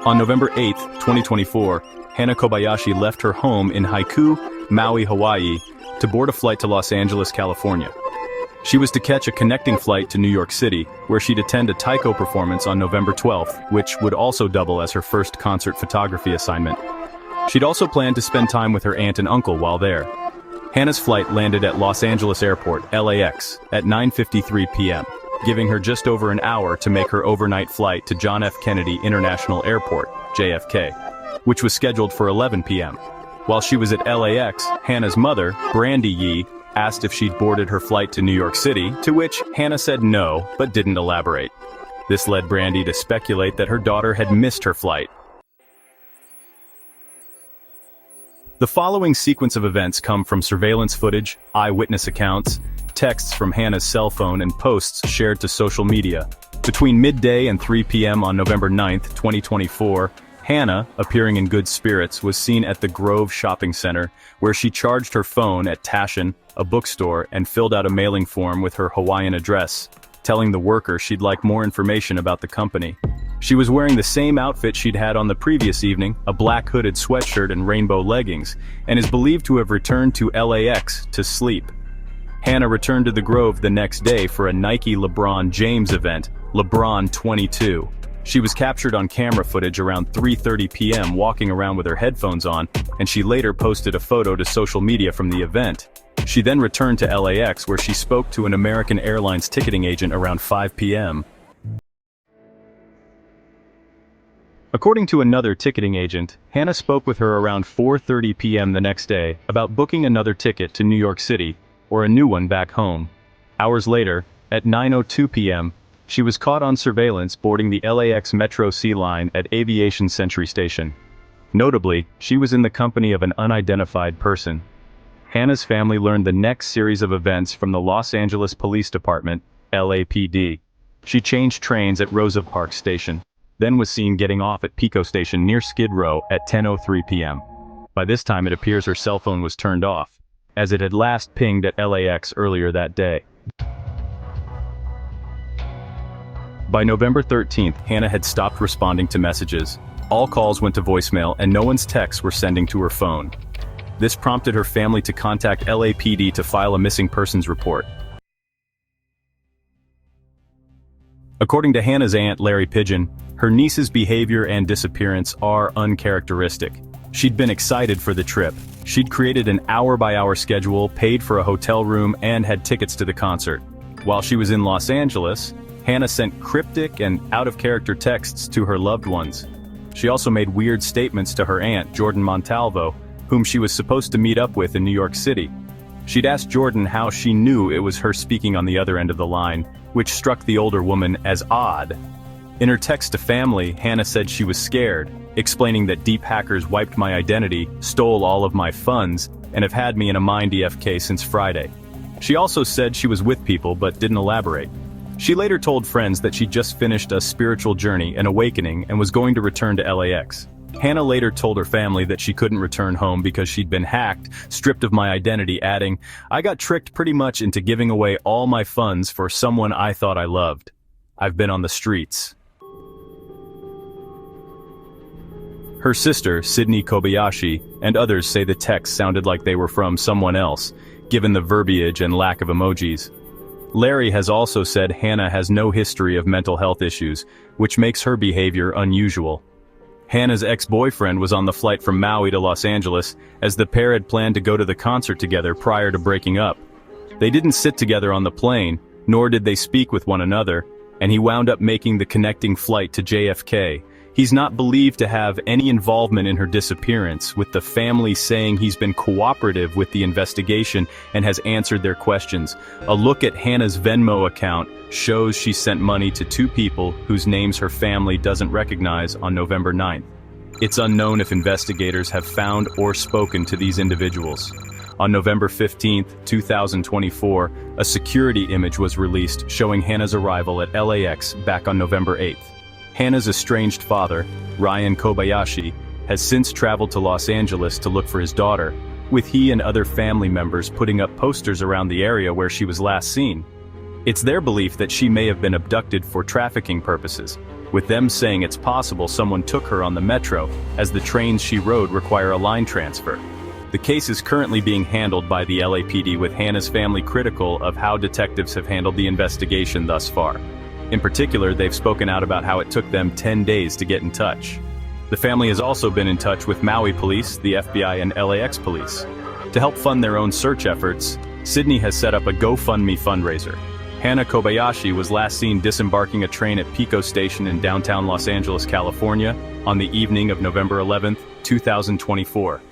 On November 8, 2024, Hana Kobayashi left her home in Haiku, Maui, Hawaii, to board a flight to Los Angeles, California. She was to catch a connecting flight to New York City, where she'd attend a taiko performance on November 12th, which would also double as her first concert photography assignment. She'd also planned to spend time with her aunt and uncle while there. Hana's flight landed at Los Angeles Airport, LAX, at 9:53 p.m., giving her just over an hour to make her overnight flight to John F. Kennedy International Airport, JFK, which was scheduled for 11 p.m. While she was at LAX, Hana's mother, Brandy Yee, asked if she'd boarded her flight to New York City, to which Hana said no, but didn't elaborate. This led Brandy to speculate that her daughter had missed her flight. The following sequence of events come from surveillance footage, eyewitness accounts, texts from Hana's cell phone and posts shared to social media. Between midday and 3 p.m. on November 9, 2024, Hana, appearing in good spirits, was seen at the Grove Shopping Center, where she charged her phone at Tashin, a bookstore, and filled out a mailing form with her Hawaiian address, telling the worker she'd like more information about the company. She was wearing the same outfit she'd had on the previous evening, a black hooded sweatshirt and rainbow leggings, and is believed to have returned to LAX to sleep. Hana returned to the Grove the next day for a Nike LeBron James event, LeBron 22. She was captured on camera footage around 3:30 p.m. walking around with her headphones on, and she later posted a photo to social media from the event. She then returned to LAX, where she spoke to an American Airlines ticketing agent around 5 p.m. According to another ticketing agent, Hana spoke with her around 4:30 p.m. the next day about booking another ticket to New York City, or a new one back home. Hours later, at 9:02 p.m., she was caught on surveillance boarding the LAX Metro C line at Aviation Century Station. Notably, she was in the company of an unidentified person. Hana's family learned the next series of events from the Los Angeles Police Department, LAPD. She changed trains at Rosa Parks Station, then was seen getting off at Pico Station near Skid Row at 10:03 p.m. By this time it appears her cell phone was turned off, as it had last pinged at LAX earlier that day. By November 13th, Hana had stopped responding to messages. All calls went to voicemail and no one's texts were sending to her phone. This prompted her family to contact LAPD to file a missing persons report. According to Hana's aunt, Larry Pigeon, her niece's behavior and disappearance are uncharacteristic. She'd been excited for the trip. She'd created an hour-by-hour schedule, paid for a hotel room, and had tickets to the concert. While she was in Los Angeles, Hana sent cryptic and out-of-character texts to her loved ones. She also made weird statements to her aunt, Jordan Montalvo, whom she was supposed to meet up with in New York City. She'd asked Jordan how she knew it was her speaking on the other end of the line, which struck the older woman as odd. In her text to family, Hana said she was scared, explaining that deep hackers wiped my identity, stole all of my funds, and have had me in a mind DFK since Friday. She also said she was with people but didn't elaborate. She later told friends that she just finished a spiritual journey, an awakening, and was going to return to LAX. Hana later told her family that she couldn't return home because she'd been hacked, stripped of my identity, adding, "I got tricked pretty much into giving away all my funds for someone I thought I loved. I've been on the streets." Her sister, Sydney Kobayashi, and others say the texts sounded like they were from someone else, given the verbiage and lack of emojis. Larry has also said Hana has no history of mental health issues, which makes her behavior unusual. Hana's ex-boyfriend was on the flight from Maui to Los Angeles, as the pair had planned to go to the concert together prior to breaking up. They didn't sit together on the plane, nor did they speak with one another, and he wound up making the connecting flight to JFK. He's not believed to have any involvement in her disappearance, with the family saying he's been cooperative with the investigation and has answered their questions. A look at Hana's Venmo account shows she sent money to two people whose names her family doesn't recognize on November 9th. It's unknown if investigators have found or spoken to these individuals. On November 15, 2024, a security image was released showing Hana's arrival at LAX back on November 8th. Hana's estranged father, Ryan Kobayashi, has since traveled to Los Angeles to look for his daughter, with he and other family members putting up posters around the area where she was last seen. It's their belief that she may have been abducted for trafficking purposes. with them saying it's possible someone took her on the metro, as the trains she rode require a line transfer. The case is currently being handled by the LAPD, with Hannah's family critical of how detectives have handled the investigation thus far. In particular, they've spoken out about how it took them 10 days to get in touch. The family has also been in touch with Maui police, the FBI, and LAX police. To help fund their own search efforts, Sydney has set up a GoFundMe fundraiser. Hannah Kobayashi was last seen disembarking a train at Pico Station in downtown Los Angeles, California, on the evening of November 11, 2024.